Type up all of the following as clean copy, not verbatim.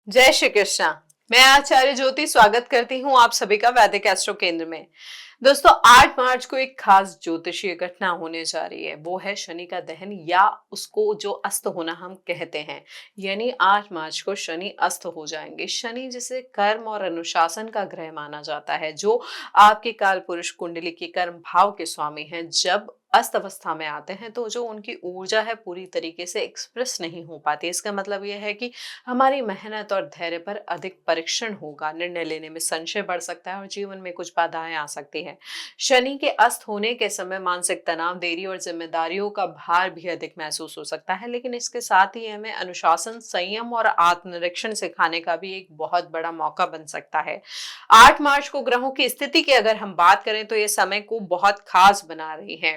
जय श्री कृष्णा। मैं आचार्य ज्योति स्वागत करती हूँ आप सभी का वैदिक एस्ट्रो केंद्र में। दोस्तों, 8 मार्च को एक खास ज्योतिषीय घटना होने जा रही है। वो है शनि का दहन या उसको जो अस्त होना हम कहते हैं। यानी 8 मार्च को शनि अस्त हो जाएंगे। शनि जिसे कर्म और अनुशासन का ग्रह माना जाता है, जो आपके काल पुरुष कुंडली के कर्म भाव के स्वामी हैं, जब अस्त अवस्था में आते हैं तो जो उनकी ऊर्जा है पूरी तरीके से एक्सप्रेस नहीं हो पाती। इसका मतलब यह है कि हमारी मेहनत और धैर्य पर अधिक परीक्षण होगा, निर्णय लेने में संशय बढ़ सकता है और जीवन में कुछ बाधाएं आ सकती हैं। शनि के अस्त होने के समय मानसिक तनाव, देरी और जिम्मेदारियों का भार भी अधिक महसूस हो सकता है, लेकिन इसके साथ ही हमें अनुशासन, संयम और आत्मनिरीक्षण सिखाने का भी एक बहुत बड़ा मौका बन सकता है। 8 मार्च को ग्रहों की स्थिति की अगर हम बात करें तो ये समय को बहुत खास बना रही है।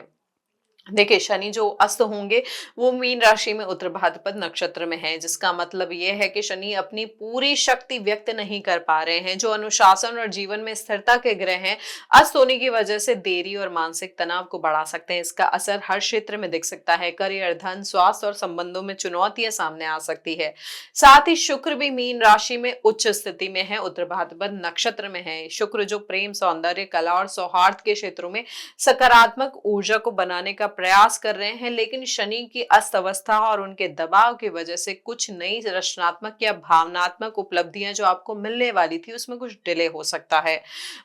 देखिए, शनि जो अस्त होंगे वो मीन राशि में उत्तर भाद्रपद नक्षत्र में है, जिसका मतलब ये है कि शनि अपनी पूरी शक्ति व्यक्त नहीं कर पा रहे हैं। जो अनुशासन और जीवन में स्थिरता के ग्रह हैं, अस्त होने की वजह से देरी और मानसिक तनाव को बढ़ा सकते हैं। इसका असर हर क्षेत्र में दिख सकता है। करियर, धन, स्वास्थ्य और संबंधों में चुनौतियां सामने आ सकती है। साथ ही शुक्र भी मीन राशि में उच्च स्थिति में है, उत्तर भाद्रपद नक्षत्र में है। शुक्र जो प्रेम, सौंदर्य, कला और सौहार्द के क्षेत्रों में सकारात्मक ऊर्जा को बनाने का प्रयास कर रहे हैं, लेकिन शनि की अस्त अवस्था और उनके दबाव की वजह से कुछ नई रचनात्मक या भावनात्मक उपलब्धियां जो आपको मिलने वाली थी उसमें कुछ डिले हो सकता है।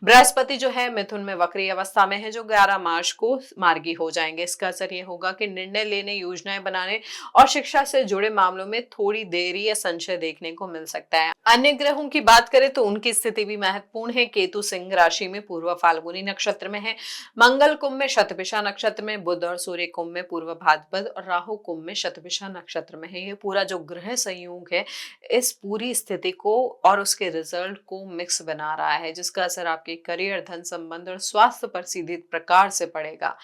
बृहस्पति जो है मिथुन में वक्री अवस्था में है, जो 11 मार्च को मार्गी हो जाएंगे। इसका असर यह होगा कि निर्णय लेने, योजनाएं बनाने और शिक्षा से जुड़े मामलों में थोड़ी देरी या संशय देखने को मिल सकता है। अन्य ग्रहों की बात करें तो उनकी स्थिति भी महत्वपूर्ण है। केतु सिंह राशि में पूर्व फाल्गुनी नक्षत्र में है, मंगल कुंभ में शतभिषा नक्षत्र में, बुध और सूर्य कुंभ में पूर्व भाद्रपद और राहु कुंभ में शतभिषा नक्षत्र में है। ये पूरा जो ग्रह संयोग है इस पूरी स्थिति को और उसके रिजल्ट को मिक्स बना रहा है, जिसका असर आपके करियर, धन, संबंध और स्वास्थ्य पर सीधे प्रकार से पड़ेगा।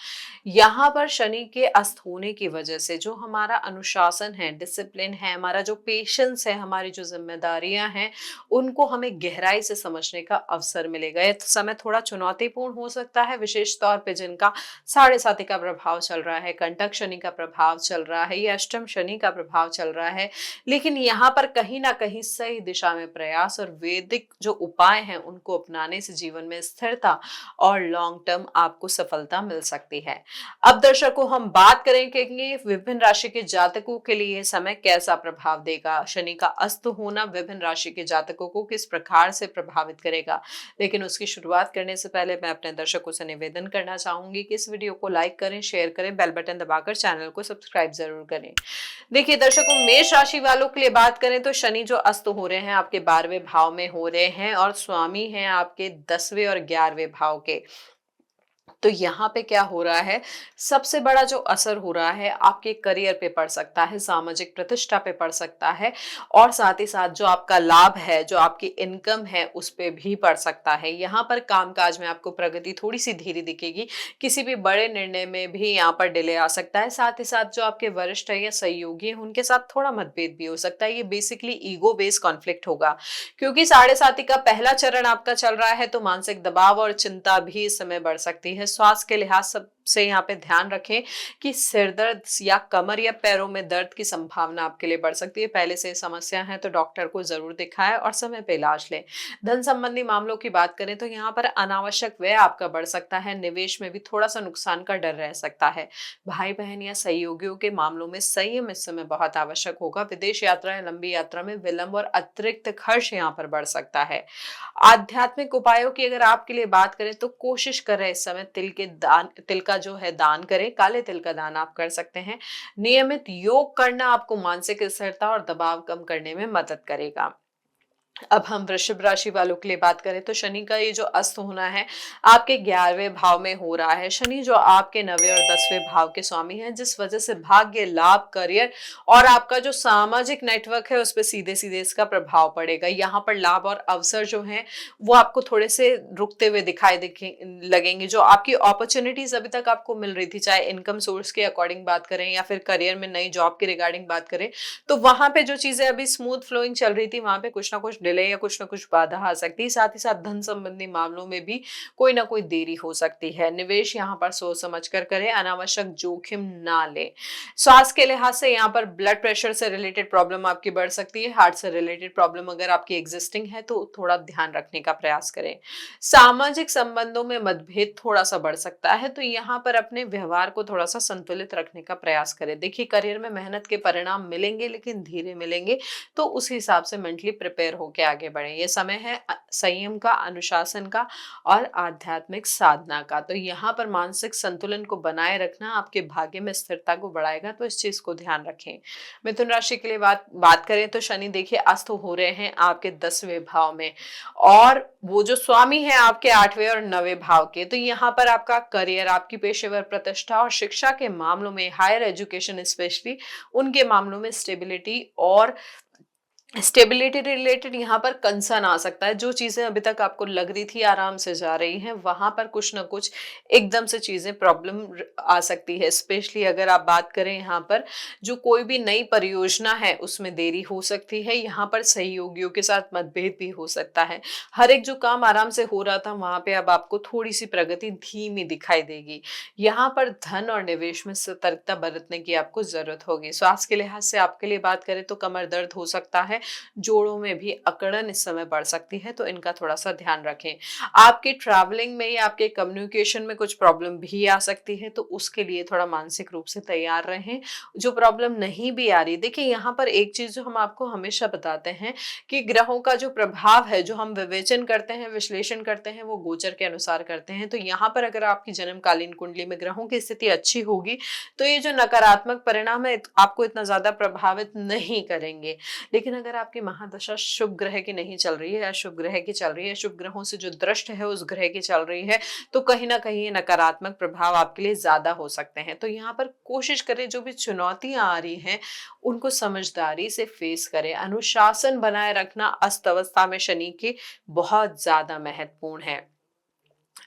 यहाँ पर शनि के अस्त होने की वजह से जो हमारा अनुशासन है, डिसिप्लिन है, हमारा जो पेशेंस है, हमारी जो जिम्मेदारियां हैं, उनको हमें गहराई से समझने का अवसर मिलेगा। यह समय थोड़ा चुनौतीपूर्ण हो सकता है, विशेष तौर पे जिनका साढ़े साथी का प्रभाव चल रहा है, कंटक शनि का प्रभाव चल रहा है या अष्टम शनि का प्रभाव चल रहा है। लेकिन यहाँ पर कहीं ना कहीं सही दिशा में प्रयास और वैदिक जो उपाय हैं उनको अपनाने से जीवन में स्थिरता और लॉन्ग टर्म आपको सफलता मिल सकती है। अब दर्शकों, हम बात करेंगे कि विभिन्न राशि के जातकों के लिए यह समय कैसा प्रभाव देगा। शनि का अस्त होना विभिन्न राशि के जातकों को किस प्रकार से प्रभावित करेगा। लेकिन उसकी शुरुआत करने से पहले मैं अपने दर्शकों से निवेदन करना चाहूंगी कि इस वीडियो को लाइक करें, शेयर करें, बेल बटन दबाकर चैनल को सब्सक्राइब जरूर करें। देखिए दर्शकों, मेष राशि वालों के लिए बात करें तो शनि जो अस्त हो रहे हैं आपके 12वें भाव में हो रहे हैं और स्वामी हैं आपके 10वें और 11वें भाव के। तो यहाँ पे क्या हो रहा है, सबसे बड़ा जो असर हो रहा है आपके करियर पे पड़ सकता है, सामाजिक प्रतिष्ठा पे पड़ सकता है और साथ ही साथ जो आपका लाभ है, जो आपकी इनकम है, उस पे भी पड़ सकता है। यहाँ पर कामकाज में आपको प्रगति थोड़ी सी धीरे दिखेगी, किसी भी बड़े निर्णय में भी यहाँ पर डिले आ सकता है। साथ ही साथ जो आपके वरिष्ठ है या सहयोगी है उनके साथ थोड़ा मतभेद भी हो सकता है। ये बेसिकली ईगो बेस्ड कॉन्फ्लिक्ट होगा, क्योंकि साढ़े साथी का पहला चरण आपका चल रहा है, तो मानसिक दबाव और चिंता भी इस समय बढ़ सकती है। स्वास्थ्य के लिहाज सबसे यहाँ पे ध्यान रखें कि सिर दर्द या कमर या पैरों में दर्द की संभावना आपके लिए बढ़ सकती है। पहले से समस्या है तो डॉक्टर को जरूर दिखाएं और समय पे इलाज लें। धन संबंधी मामलों की बात करें तो यहाँ पर अनावश्यक व्यय आपका बढ़ सकता है। निवेश में भी थोड़ा सा नुकसान का डर रह सकता है। भाई बहन या सहयोगियों के मामलों में संयम इस समय बहुत आवश्यक होगा। विदेश यात्रा या लंबी यात्रा में विलंब और अतिरिक्त खर्च यहाँ पर बढ़ सकता है। आध्यात्मिक उपायों की अगर आपके लिए बात करें तो कोशिश करें इस समय तिल का जो है दान करें। काले तिल का दान आप कर सकते हैं। नियमित योग करना आपको मानसिक स्थिरता और दबाव कम करने में मदद करेगा। अब हम वृषभ राशि वालों के लिए बात करें तो शनि का ये जो अस्त होना है आपके 11वें भाव में हो रहा है। शनि जो आपके 9वें और 10वें भाव के स्वामी हैं, जिस वजह से भाग्य, लाभ, करियर और आपका जो सामाजिक नेटवर्क है उस पर सीधे सीधे इसका प्रभाव पड़ेगा। यहाँ पर लाभ और अवसर जो हैं वो आपको थोड़े से रुकते हुए लगेंगे। जो आपकी अपॉर्चुनिटीज अभी तक आपको मिल रही थी, चाहे इनकम सोर्स के अकॉर्डिंग बात करें या फिर करियर में नई जॉब के रिगार्डिंग बात करें, तो वहां पे जो चीजें अभी स्मूथ फ्लोइंग चल रही थी वहां पे कुछ ना कुछ डिले या कुछ ना कुछ बाधा आ सकती है। साथ ही साथ धन संबंधी मामलों में भी कोई ना कोई देरी हो सकती है। निवेश यहाँ पर सोच समझ कर करें, अनावश्यक जोखिम ना लें। स्वास्थ्य के लिहाज से यहाँ पर ब्लड प्रेशर से रिलेटेड प्रॉब्लम आपकी बढ़ सकती है। हार्ट से रिलेटेड प्रॉब्लम अगर आपकी एग्जिस्टिंग है तो थोड़ा ध्यान रखने का प्रयास करें। सामाजिक संबंधों में मतभेद थोड़ा सा बढ़ सकता है, तो यहाँ पर अपने व्यवहार को थोड़ा सा संतुलित रखने का प्रयास करें। देखिए, करियर में मेहनत के परिणाम मिलेंगे लेकिन धीरे मिलेंगे, तो उस हिसाब से मेंटली प्रिपेयर होकर आगे बढ़े। ये समय है संयम का, अनुशासन का और आध्यात्मिक साधना का। तो यहाँ पर मानसिक संतुलन को बनाए रखना आपके भाग्य में स्थिरता को बढ़ाएगा, तो इस चीज को ध्यान रखें। मिथुन राशि के लिए बात करें तो शनि देखिए अस्त हो रहे हैं आपके 10वें भाव में, और वो जो स्वामी है आपके 8वें और 9वें भाव के, तो यहाँ पर आपका करियर, आपकी पेशेवर प्रतिष्ठा और शिक्षा के मामलों में, हायर एजुकेशन स्पेशली, उनके मामलों में स्टेबिलिटी रिलेटेड यहाँ पर कंसर्न आ सकता है। जो चीजें अभी तक आपको लग रही थी आराम से जा रही हैं, वहां पर कुछ ना कुछ एकदम से चीजें प्रॉब्लम आ सकती है। स्पेशली अगर आप बात करें यहाँ पर जो कोई भी नई परियोजना है उसमें देरी हो सकती है। यहाँ पर सहयोगियों के साथ मतभेद भी हो सकता है। हर एक जो काम आराम से हो रहा था वहां पे अब आपको थोड़ी सी प्रगति धीमी दिखाई देगी। यहाँ पर धन और निवेश में सतर्कता बरतने की आपको जरूरत होगी। स्वास्थ्य के लिहाज से आपके लिए बात करें तो कमर दर्द हो सकता है, जोड़ों में भी अकड़न इस समय बढ़ सकती है, तो इनका थोड़ा सा ध्यान रखें। आपके ट्रैवलिंग में या आपके कम्युनिकेशन में कुछ प्रॉब्लम भी आ सकती है, तो उसके लिए थोड़ा मानसिक रूप से तैयार रहें। जो प्रॉब्लम नहीं भी आ रही, देखिए यहाँ पर एक चीज जो हम आपको हमेशा बताते हैं कि ग्रहों का जो प्रभाव है, जो हम विवेचन करते हैं, विश्लेषण करते हैं, वो गोचर के अनुसार करते हैं। तो यहाँ पर अगर आपकी जन्मकालीन कुंडली में ग्रहों की स्थिति अच्छी होगी तो ये जो नकारात्मक परिणाम है आपको इतना ज्यादा प्रभावित नहीं करेंगे। लेकिन अगर आपकी महादशा शुभ ग्रह की नहीं चल रही है या शुभ ग्रह की चल रही है, शुभ ग्रहों से जो दृष्ट है उस ग्रह की चल रही है, तो कहीं ना कहीं नकारात्मक प्रभाव आपके लिए ज्यादा हो सकते हैं। तो यहाँ पर कोशिश करें जो भी चुनौतियां आ रही हैं उनको समझदारी से फेस करें। अनुशासन बनाए रखना अस्त अवस्था में शनि के बहुत ज्यादा महत्वपूर्ण है।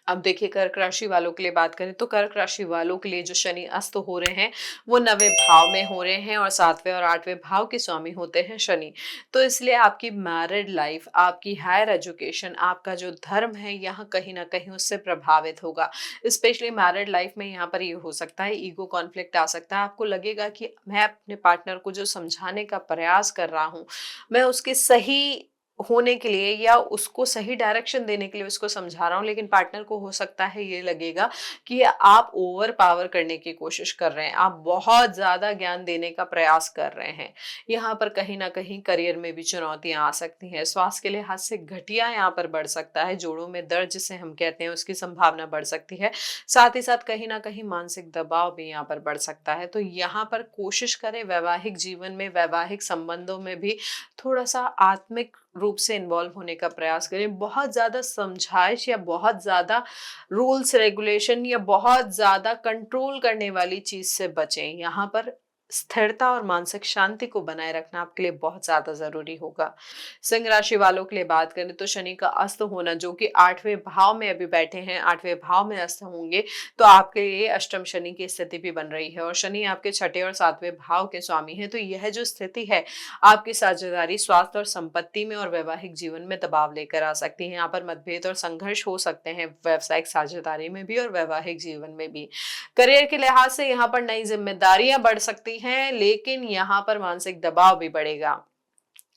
अब देखिए, कर्क राशि वालों के लिए बात करें तो कर्क राशि वालों के लिए जो शनि अस्त हो रहे हैं वो 9वें भाव में हो रहे हैं, और 7वें और 8वें भाव के स्वामी होते हैं शनि। तो इसलिए आपकी मैरिड लाइफ, आपकी हायर एजुकेशन, आपका जो धर्म है, यहाँ कहीं ना कहीं उससे प्रभावित होगा। स्पेशली मैरिड लाइफ में यहाँ पर ये हो सकता है ईगो कॉन्फ्लिक्ट आ सकता है। आपको लगेगा कि मैं अपने पार्टनर को जो समझाने का प्रयास कर रहा हूँ, मैं उसके सही होने के लिए या उसको सही डायरेक्शन देने के लिए उसको समझा रहा हूँ, लेकिन पार्टनर को हो सकता है ये लगेगा कि आप ओवर पावर करने की कोशिश कर रहे हैं, आप बहुत ज्यादा ज्ञान देने का प्रयास कर रहे हैं। यहाँ पर कहीं ना कहीं करियर में भी चुनौतियां आ सकती हैं। स्वास्थ्य के लिहाज से घटिया यहाँ पर बढ़ सकता है, जोड़ों में दर्द जिसे हम कहते हैं उसकी संभावना बढ़ सकती है। साथ ही साथ कहीं ना कहीं मानसिक दबाव भी यहाँ पर बढ़ सकता है। तो यहाँ पर कोशिश करें वैवाहिक जीवन में, वैवाहिक संबंधों में भी थोड़ा सा आत्मिक रूप से इन्वॉल्व होने का प्रयास करें। बहुत ज्यादा समझाइश या बहुत ज्यादा रूल्स रेगुलेशन या बहुत ज्यादा कंट्रोल करने वाली चीज से बचें। यहाँ पर स्थिरता और मानसिक शांति को बनाए रखना आपके लिए बहुत ज्यादा जरूरी होगा। सिंह राशि वालों के लिए बात करें तो शनि का अस्त होना, जो कि 8वें भाव में अभी बैठे हैं, 8वें भाव में अस्त होंगे, तो आपके लिए अष्टम शनि की स्थिति भी बन रही है, और शनि आपके 6ठे और 7वें भाव के स्वामी है। तो यह जो स्थिति है आपकी साझेदारी, स्वास्थ्य और संपत्ति में और वैवाहिक जीवन में दबाव लेकर आ सकती है। यहाँ पर मतभेद और संघर्ष हो सकते हैं, व्यावसायिक साझेदारी में भी और वैवाहिक जीवन में भी। करियर के लिहाज से यहाँ पर नई जिम्मेदारियां बढ़ सकती हैं, लेकिन यहाँ पर मानसिक दबाव भी बढ़ेगा।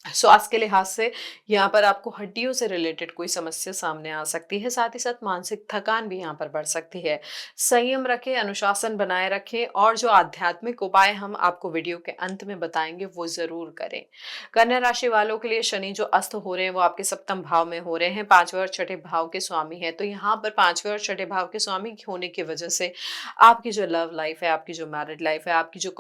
स्वास्थ्य के लिहाज से यहाँ पर आपको हड्डियों से रिलेटेड कोई समस्या सामने आ सकती है। साथ ही साथ मानसिक थकान भी यहाँ पर बढ़ सकती है। संयम रखें, अनुशासन बनाए रखें, और जो आध्यात्मिक उपाय हम आपको वीडियो के अंत में बताएंगे वो जरूर करें। कन्या राशि वालों के लिए शनि जो अस्त हो रहे हैं वो आपके सप्तम भाव में हो रहे हैं, 5वें और 6ठे भाव के स्वामी है। तो यहाँ पर 5वें और 6ठे भाव के स्वामी होने की वजह से आपकी जो लव लाइफ है, आपकी जो मैरिड लाइफ है, आपकी जो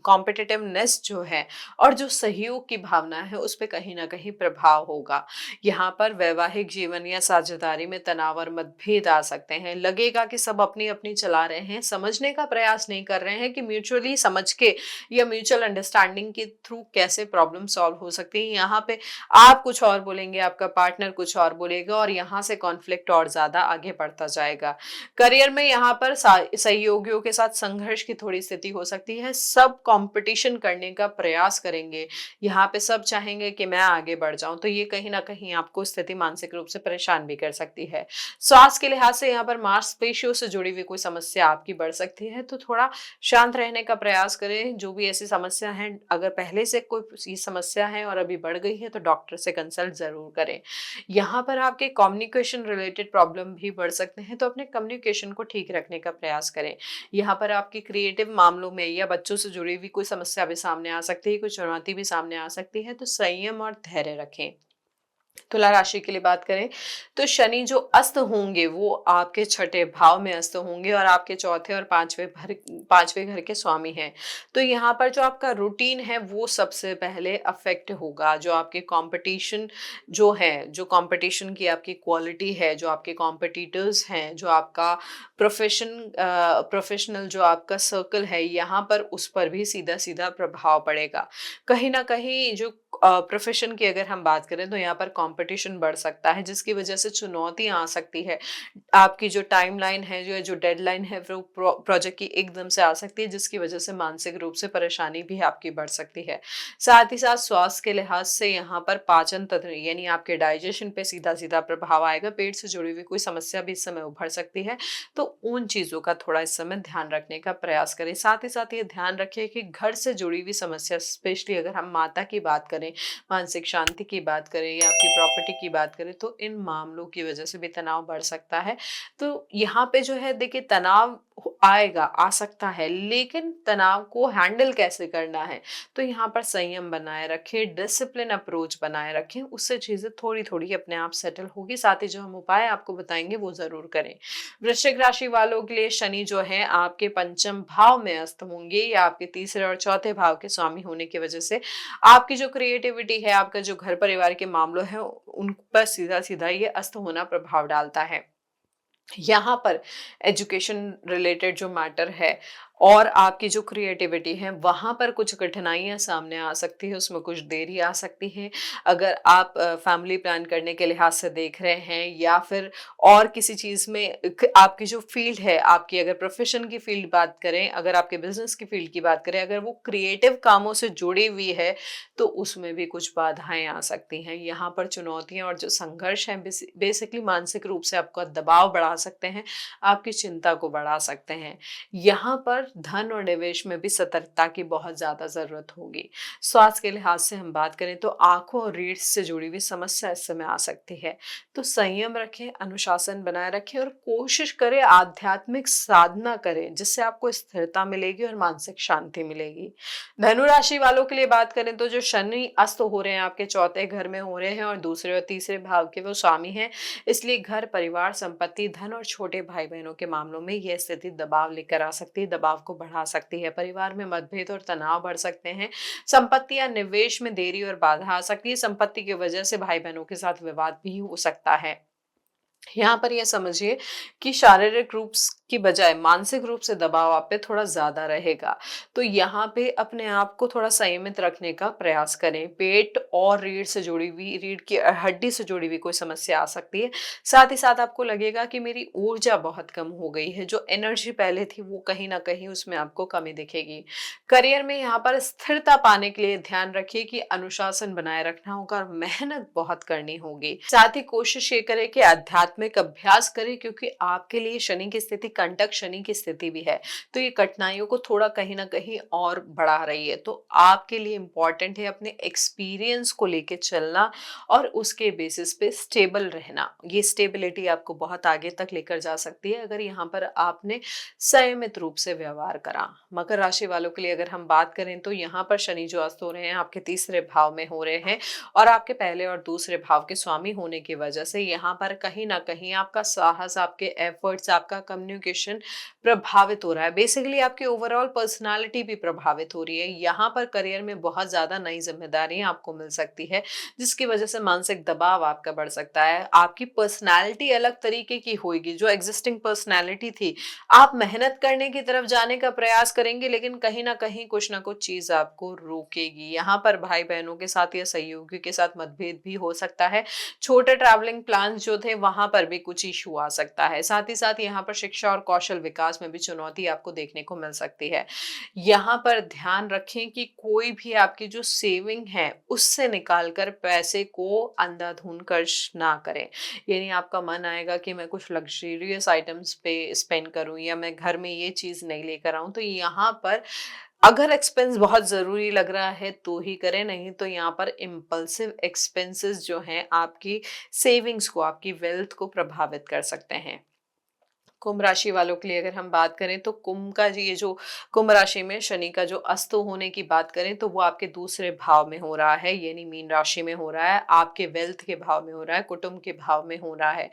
कॉम्पिटिटिवनेस जो है और जो सहयोग की भावना है, उस पे कहीं ना कहीं प्रभाव होगा। यहाँ पर वैवाहिक जीवन या साझेदारी में तनाव और मतभेद आ सकते हैं। लगेगा कि सब अपनी अपनी चला रहे हैं, समझने का प्रयास नहीं कर रहे हैं कि म्यूचुअली समझ के या म्यूचुअल अंडरस्टैंडिंग के थ्रू कैसे प्रॉब्लम सॉल्व हो सकती है। यहाँ पे आप कुछ और बोलेंगे, आपका पार्टनर कुछ और बोलेगा, और यहाँ से कॉन्फ्लिक्ट और ज्यादा आगे बढ़ता जाएगा। करियर में यहाँ पर सहयोगियों के साथ संघर्ष की थोड़ी स्थिति हो सकती है। सब कंपटीशन करने का प्रयास करेंगे, यहाँ पे सब चाहेंगे कि मैं आगे बढ़ जाऊं, तो ये कहीं ना कहीं आपको स्थिति मानसिक रूप से परेशान भी कर सकती है। स्वास्थ्य के लिहाज से यहाँ पर मांसपेशियों से जुड़ी हुई कोई समस्या आपकी बढ़ सकती है, तो थोड़ा शांत रहने का प्रयास करें। जो भी ऐसी समस्या है, अगर पहले से कोई समस्या है और अभी बढ़ गई है, तो डॉक्टर से कंसल्ट जरूर करें। यहाँ पर आपके कम्युनिकेशन रिलेटेड प्रॉब्लम भी बढ़ सकते हैं, तो अपने कम्युनिकेशन को ठीक रखने का प्रयास करें। यहाँ पर आपके क्रिएटिव मामलों में या बच्चों से जुड़ी हुई कोई समस्या भी सामने आ सकती है, कोई चुनौती भी सामने आ सकती है, तो संयम और धैर्य रखें। तुला राशि के लिए बात करें तो शनि जो अस्त होंगे वो आपके छठे भाव में अस्त होंगे और आपके चौथे और पांचवें घर के स्वामी हैं। तो यहाँ पर जो आपका रूटीन है वो सबसे पहले अफेक्ट होगा। जो आपके कंपटीशन जो है, जो कंपटीशन की आपकी क्वालिटी है, जो आपके कॉम्पिटिटर्स हैं, जो आपका प्रोफेशनल जो आपका सर्कल है, यहाँ पर उस पर भी सीधा सीधा प्रभाव पड़ेगा। कहीं ना कहीं जो प्रोफेशन की अगर हम बात करें तो यहाँ पर कंपटीशन बढ़ सकता है, जिसकी वजह से चुनौतियां आ सकती है। आपकी जो टाइमलाइन है, जो डेडलाइन है, वो प्रोजेक्ट की एकदम से आ सकती है, जिसकी वजह से मानसिक रूप से परेशानी भी आपकी बढ़ सकती है। साथ ही साथ स्वास्थ्य के लिहाज से यहाँ पर पाचन तंत्र यानी आपके डाइजेशन पे सीधा सीधा प्रभाव आएगा। पेट से जुड़ी हुई कोई समस्या भी इस समय उभर सकती है, तो उन चीजों का थोड़ा इस समय ध्यान रखने का प्रयास करें। साथ ही साथ ये ध्यान रखें कि घर से जुड़ी हुई समस्या, स्पेशली अगर हम माता की बात करें, मानसिक शांति की बात करें या आपकी प्रॉपर्टी की बात करें, तो इन मामलों की वजह से भी तनाव बढ़ सकता है। तो यहाँ पे जो है देखिए, तनाव आएगा, आ सकता है, लेकिन तनाव को हैंडल कैसे करना है, तो यहाँ पर संयम बनाए रखें, डिसिप्लिन अप्रोच बनाए रखें, उससे चीजें थोड़ी थोड़ी अपने आप सेटल होगी। साथ ही जो हम उपाय आपको बताएंगे वो जरूर करें। वृश्चिक राशि वालों के लिए शनि जो है आपके पंचम भाव में अस्त होंगे या आपके तीसरे और चौथे भाव के स्वामी होने की वजह से आपकी जो क्रिएटिविटी है, आपका जो घर परिवार के मामलों है, उन पर सीधा सीधा ये अस्त होना प्रभाव डालता है। यहाँ पर एजुकेशन रिलेटेड जो मैटर है और आपकी जो क्रिएटिविटी है, वहां पर कुछ कठिनाइयां सामने आ सकती है, उसमें कुछ देरी आ सकती है। अगर आप फैमिली प्लान करने के लिहाज से देख रहे हैं या फिर और किसी चीज में आपकी जो फील्ड है, आपकी अगर प्रोफेशन की फील्ड बात करें, अगर आपके बिजनेस की फील्ड की बात करें, अगर वो क्रिएटिव कामों से जुड़ी हुई है, तो उसमें भी कुछ बाधाएं आ सकती हैं। यहाँ पर चुनौतियां और जो संघर्ष है बेसिकली मानसिक रूप से आपका दबाव बढ़ा सकते हैं, आपकी चिंता को बढ़ा सकते हैं। यहाँ पर धन और निवेश में भी सतर्कता की बहुत ज्यादा जरूरत होगी। स्वास्थ्य के लिहाज से हम बात करें तो आंखों और रीढ़ से जुड़ी हुई समस्या इस समय आ सकती है, तो संयम रखें, अनुशासन बनाए रखें और कोशिश करें आध्यात्मिक साधना करें, जिससे आपको स्थिरता मिलेगी और मानसिक शांति मिलेगी। धनु राशि वालों के लिए बात करें तो जो शनि अस्त हो रहे हैं आपके चौथे घर में हो रहे हैं और दूसरे और तीसरे भाव के वो स्वामी हैं, इसलिए घर परिवार संपत्ति धन और छोटे भाई बहनों के मामलों में यह स्थिति दबाव लेकर आ सकती है, दबाव को बढ़ा सकती है। परिवार में मतभेद और तनाव बढ़ सकते हैं। संपत्ति या निवेश में देरी और बाधा आ सकती है। संपत्ति की वजह से भाई बहनों के साथ विवाद भी हो सकता है। यहाँ पर यह समझिए कि शारीरिक रूप की बजाय मानसिक रूप से दबाव आप पे थोड़ा ज्यादा रहेगा, तो यहाँ पे अपने आप को थोड़ा संयमित रखने का प्रयास करें। पेट और रीढ़ की हड्डी से जुड़ी हुई कोई समस्या आ सकती है। साथ ही साथ आपको लगेगा कि मेरी ऊर्जा बहुत कम हो गई है, जो एनर्जी पहले थी वो कहीं ना कहीं उसमें आपको कमी दिखेगी। करियर में यहाँ पर स्थिरता पाने के लिए ध्यान रखिए कि अनुशासन बनाए रखना होगा और मेहनत बहुत करनी होगी। साथ ही कोशिश ये करें कि आध्यात्मिक अभ्यास करें, क्योंकि आपके लिए शनि की स्थिति कंटक शनि की स्थिति भी है, तो ये कठिनाइयों को थोड़ा कहीं ना कहीं और बढ़ा रही है। तो आपके लिए इंपॉर्टेंट है अपने एक्सपीरियंस को लेके चलना और उसके बेसिस पे स्टेबल रहना। ये स्टेबिलिटी आपको बहुत आगे तक लेकर जा सकती है अगर यहाँ पर आपने संयमित रूप से व्यवहार करा। मकर राशि वालों के लिए अगर हम बात करें तो यहाँ पर शनि जो अस्त हो रहे हैं आपके तीसरे भाव में हो रहे हैं और आपके पहले और दूसरे भाव के स्वामी होने की वजह से यहाँ पर कहीं ना कहीं आपका साहस, आपके एफर्ट्स, आपका कम्युनिकेशन प्रभावित हो रहा है। बेसिकली आपकी ओवरऑल पर्सनालिटी भी प्रभावित हो रही है। यहाँ पर करियर में बहुत ज्यादा नई जिम्मेदारियां आपको मिल सकती है, जिसकी वजह से मानसिक दबाव आपका बढ़ सकता है। आपकी पर्सनालिटी अलग तरीके की होगी। जो एग्जिस्टिंग पर्सनालिटी थी, आप मेहनत करने की तरफ जाने का प्रयास करेंगे, लेकिन कहीं ना कुछ चीज आपको रोकेगी। यहाँ पर भाई बहनों के साथ या सहयोगी के साथ मतभेद भी हो सकता है। छोटे ट्रैवलिंग प्लान जो थे वहां पर भी कुछ इशू आ सकता है। साथ ही साथ यहाँ पर शिक्षा और कौशल विकास में भी चुनौती आपको देखने को मिल सकती है। यहाँ पर ध्यान रखें कि कोई भी आपकी जो सेविंग है उससे निकाल कर पैसे को अंधाधुंध खर्च ना करें। यानी आपका मन आएगा कि मैं कुछ लग्जरियस आइटम्स पे स्पेंड करूं या मैं घर में ये चीज नहीं लेकर आऊं, तो यहाँ पर अगर एक्सपेंस बहुत ज़रूरी लग रहा है तो ही करें, नहीं तो यहाँ पर इम्पल्सिव एक्सपेंसेस जो हैं आपकी सेविंग्स को, आपकी वेल्थ को प्रभावित कर सकते हैं। कुंभ राशि वालों के लिए अगर हम बात करें तो कुंभ का ये जो कुंभ राशि में शनि का जो अस्त होने की बात करें तो वो आपके दूसरे भाव में हो रहा है, यानी मीन राशि में हो रहा है, आपके वेल्थ के भाव में हो रहा है, कुटुंब के भाव में हो रहा है।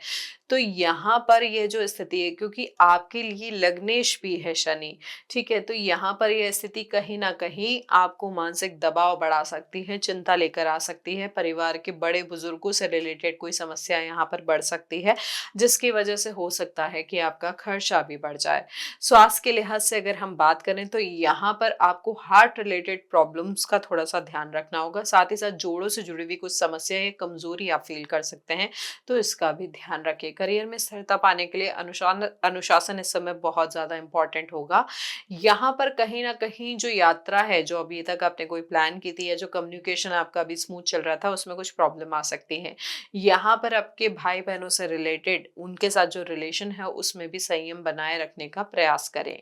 तो यहाँ पर ये जो स्थिति है, क्योंकि आपके लिए लग्नेश भी है शनि, ठीक है, तो यहाँ पर यह स्थिति कहीं ना कहीं आपको मानसिक दबाव बढ़ा सकती है, चिंता लेकर आ सकती है, परिवार के बड़े बुजुर्गों से रिलेटेड कोई समस्या यहाँ पर बढ़ सकती है, जिसकी वजह से हो सकता है कि आपका खर्चा भी बढ़ जाए। स्वास्थ्य के लिहाज से अगर हम बात करें तो यहाँ पर आपको हार्ट रिलेटेड प्रॉब्लम्स का थोड़ा सा ध्यान रखना होगा। साथ ही साथ जोड़ों से जुड़ी हुई कुछ समस्या या कमजोरी आप फील कर सकते हैं, तो इसका भी ध्यान रखें। करियर में स्थिरता पाने के लिए अनुशासन इस समय बहुत ज्यादा इंपॉर्टेंट होगा। यहाँ पर कहीं ना कहीं जो यात्रा है, जो अभी तक आपने कोई प्लान की थी या जो कम्युनिकेशन आपका अभी स्मूथ चल रहा था, उसमें कुछ प्रॉब्लम आ सकती है। यहाँ पर आपके भाई बहनों से रिलेटेड उनके साथ जो रिलेशन है उसमें भी संयम बनाए रखने का प्रयास करें।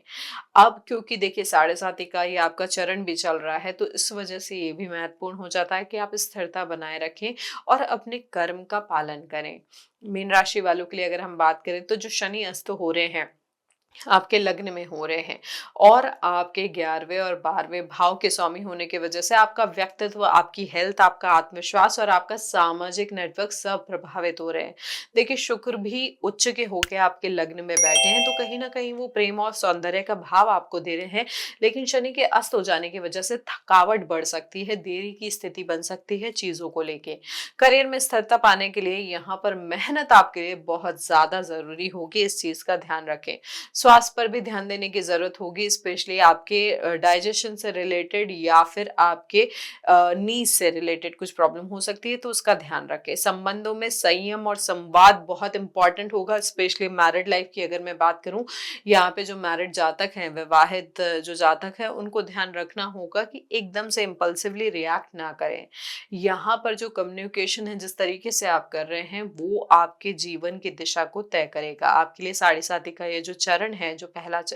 अब क्योंकि देखिए साढ़े साथी का ये आपका चरण भी चल रहा है, तो इस वजह से ये भी महत्वपूर्ण हो जाता है कि आप स्थिरता बनाए रखें और अपने कर्म का पालन करें। मीन राशि वालों के लिए अगर हम बात करें तो जो शनि अस्त हो रहे हैं आपके लग्न में हो रहे हैं और आपके 11वें और 12वें भाव के स्वामी होने की वजह से आपका व्यक्तित्व, आपकी हेल्थ, आपका आत्मविश्वास और आपका सामाजिक नेटवर्क सब प्रभावित हो रहे हैं। देखिए शुक्र भी उच्च के होके आपके लग्न में बैठे हैं, तो कहीं ना कहीं वो प्रेम और सौंदर्य का भाव आपको दे रहे हैं, लेकिन शनि के अस्त हो जाने की वजह से थकावट बढ़ सकती है, देरी की स्थिति बन सकती है चीजों को लेके। करियर में स्थिरता पाने के लिए यहाँ पर मेहनत आपके लिए बहुत ज्यादा जरूरी होगी, इस चीज का ध्यान रखें। स्वास्थ्य पर भी ध्यान देने की जरूरत होगी, स्पेशली आपके डाइजेशन से रिलेटेड या फिर आपके नीज से रिलेटेड कुछ प्रॉब्लम हो सकती है, तो उसका ध्यान रखें। संबंधों में संयम और संवाद बहुत इंपॉर्टेंट होगा, स्पेशली मैरिड लाइफ की अगर मैं बात करूं, यहाँ पे जो मैरिड जातक हैं, विवाहित जो जातक है, उनको ध्यान रखना होगा कि एकदम से इम्पल्सिवली रिएक्ट ना करें। यहाँ पर जो कम्युनिकेशन है, जिस तरीके से आप कर रहे हैं, वो आपके जीवन की दिशा को तय करेगा। आपके लिए साढ़े साथी का ये जो चरण है, जो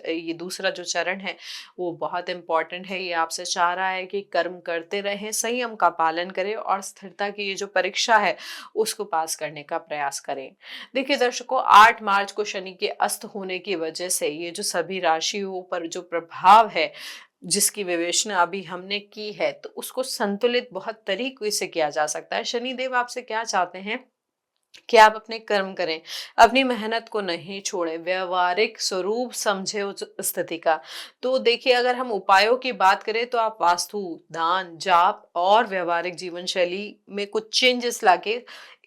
ये दूसरा जो चरण है, वो बहुत इंपॉर्टेंट है। ये आपसे चाह रहा है कि कर्म करते रहें, संयम का पालन करें और स्थिरता की ये जो परीक्षा है उसको पास करने का प्रयास करें। देखिए दर्शकों, 8 मार्च को शनि के अस्त होने की वजह से ये जो सभी राशियों पर जो प्रभाव है, जिसकी विवेचना अभी हमने की है, तो उसको संतुलित बहुत तरीके से किया जा सकता है। शनिदेव आपसे क्या चाहते हैं कि आप अपने कर्म करें, अपनी मेहनत को नहीं छोड़ें, व्यवहारिक स्वरूप समझे उस स्थिति का। तो देखिए अगर हम उपायों की बात करें तो आप वास्तु, दान, जाप और व्यवहारिक जीवन शैली में कुछ चेंजेस लाके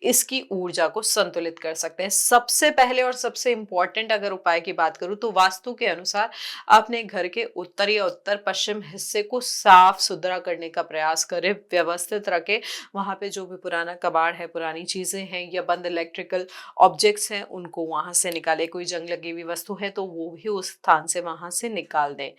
इसकी ऊर्जा को संतुलित कर सकते हैं। सबसे पहले और सबसे इंपॉर्टेंट अगर उपाय की बात करूं तो वास्तु के अनुसार अपने घर के उत्तर या उत्तर पश्चिम हिस्से को साफ सुथरा करने का प्रयास करें, व्यवस्थित रखें। वहां पे जो भी पुराना कबाड़ है, पुरानी चीजें हैं या बंद इलेक्ट्रिकल ऑब्जेक्ट्स हैं, उनको वहां से निकालें। कोई जंग लगी हुई वस्तु है तो वो भी उस स्थान से वहां से निकाल दें।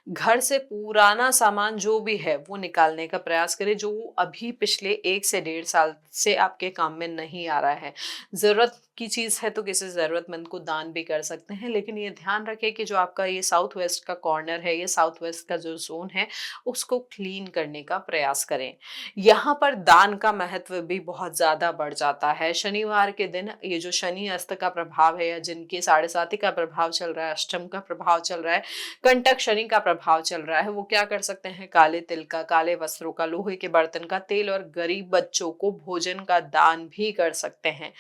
घर से पुराना सामान जो भी है वो निकालने का प्रयास करें, जो अभी पिछले 1 से 1.5 साल से आपके काम में नहीं आ रहा है। जरूरत की चीज है तो किसी जरूरतमंद को दान भी कर सकते हैं, लेकिन ये ध्यान रखें कि जो आपका ये साउथ वेस्ट का कॉर्नर है, ये साउथ वेस्ट का जो जोन है, उसको क्लीन करने का प्रयास करें। यहाँ पर दान का महत्व भी बहुत ज्यादा बढ़ जाता है। शनिवार के दिन ये जो शनि अस्त का प्रभाव है या जिनके साढ़े साथी का प्रभाव चल रहा है, अष्टम का प्रभाव चल रहा है, कंटक शनि का प्रभाव चल रहा है, वो क्या कर सकते हैं, काले तिल का, काले वस्त्रों का, लोहे के बर्तन का तेल और गरीब बच्चों को भोजन का दान भी कर सकते हैं।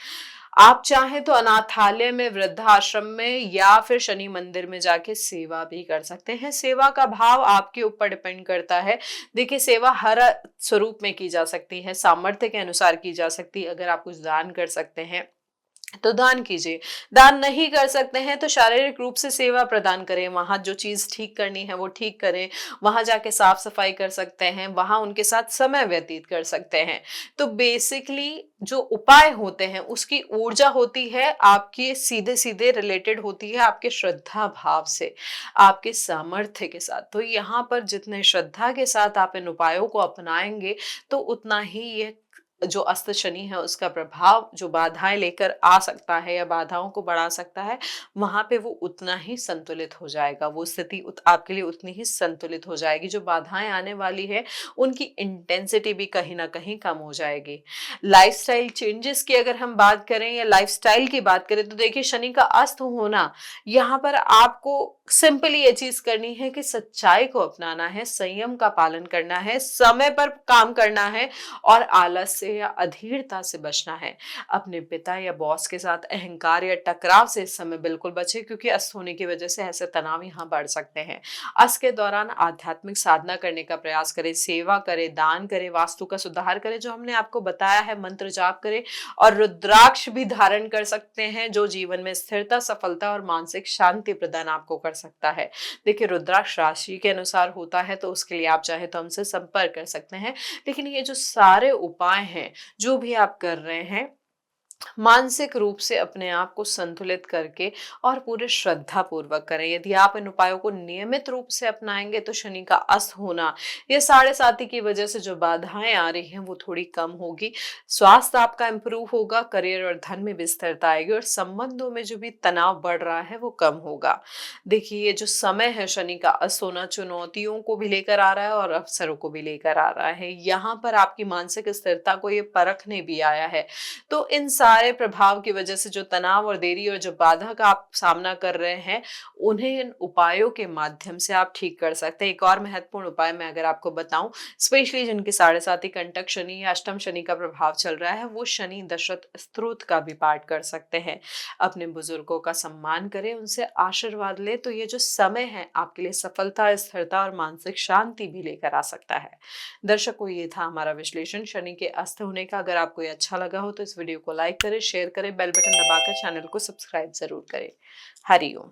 आप चाहें तो अनाथालय में, वृद्धाश्रम में या फिर शनि मंदिर में जाके सेवा भी कर सकते हैं। सेवा का भाव आपके ऊपर डिपेंड करता है। देखिए सेवा हर स्वरूप में की जा सकती है, सामर्थ्य के अनुसार की जा सकती है। अगर आप कुछ दान कर सकते हैं, तो दान कीजिए। दान नहीं कर सकते हैं तो शारीरिक रूप से सेवा प्रदान करें, वहां जो चीज ठीक करनी है वो ठीक करें, वहां जाके साफ सफाई कर सकते हैं, वहां उनके साथ समय व्यतीत कर सकते हैं। तो बेसिकली जो उपाय होते हैं उसकी ऊर्जा होती है आपकी सीधे सीधे रिलेटेड होती है आपके श्रद्धा भाव से, आपके सामर्थ्य के साथ। तो यहाँ पर जितने श्रद्धा के साथ आप इन उपायों को अपनाएंगे तो उतना ही ये जो अस्त शनि है उसका प्रभाव जो बाधाएं लेकर आ सकता है या बाधाओं को बढ़ा सकता है, वहां पे वो उतना ही संतुलित हो जाएगा, वो स्थिति आपके लिए उतनी ही संतुलित हो जाएगी। जो बाधाएं आने वाली है उनकी इंटेंसिटी भी कहीं ना कहीं कम हो जाएगी। लाइफस्टाइल चेंजेस की अगर हम बात करें या लाइफस्टाइल की बात करें तो देखिए शनि का अस्त होना, यहाँ पर आपको सिंपली ये चीज करनी है कि सच्चाई को अपनाना है, संयम का पालन करना है, समय पर काम करना है और आलस से या अधीरता से बचना है। अपने पिता या बॉस के साथ अहंकार या टकराव से इस समय बिल्कुल बचे, क्योंकि अस्त होने की वजह से ऐसे तनाव यहाँ बढ़ सकते हैं। अस्त के दौरान आध्यात्मिक साधना करने का प्रयास करें, सेवा करें, दान करें, वास्तु का सुधार करें जो हमने आपको बताया है, मंत्र जाप करें और रुद्राक्ष भी धारण कर सकते हैं जो जीवन में स्थिरता, सफलता और मानसिक शांति प्रदान आपको कर सकता है। देखिए रुद्राक्ष राशि के अनुसार होता है तो उसके लिए आप चाहे तो हमसे संपर्क कर सकते हैं। लेकिन ये जो सारे उपाय हैं जो भी आप कर रहे हैं, मानसिक रूप से अपने आप को संतुलित करके और पूरे श्रद्धा पूर्वक करें। यदि आप इन उपायों को नियमित रूप से अपनाएंगे तो शनि का अस्त होना, ये साढ़े साती की वजह से जो बाधाएं आ रही हैं वो थोड़ी कम होगी, स्वास्थ्य आपका इंप्रूव होगा, करियर और धन में भी स्थिरता आएगी और संबंधों में जो भी तनाव बढ़ रहा है वो कम होगा। देखिए ये जो समय है शनि का अस्त होना चुनौतियों को भी लेकर आ रहा है और अवसरों को भी लेकर आ रहा है। यहाँ पर आपकी मानसिक स्थिरता को ये परखने भी आया है। तो इन सारे प्रभाव की वजह से जो तनाव और देरी और जो बाधा का आप सामना कर रहे हैं, उन्हें इन उपायों के माध्यम से आप ठीक कर सकते हैं। एक और महत्वपूर्ण उपाय मैं अगर आपको बताऊं, स्पेशली जिनके साढ़े साथी कंटक शनि या अष्टम शनि का प्रभाव चल रहा है, वो शनि दशरथ स्तोत्र का भी पाठ कर सकते हैं। अपने बुजुर्गों का सम्मान करें, उनसे आशीर्वाद लें, तो ये जो समय है आपके लिए सफलता, स्थिरता और मानसिक शांति भी लेकर आ सकता है। दर्शकों ये था हमारा विश्लेषण शनि के अस्त होने का। अगर आपको ये अच्छा लगा हो तो इस वीडियो को लाइक करें, शेयर करें, बेल बटन दबाकर चैनल को सब्सक्राइब जरूर करें। हरिओम।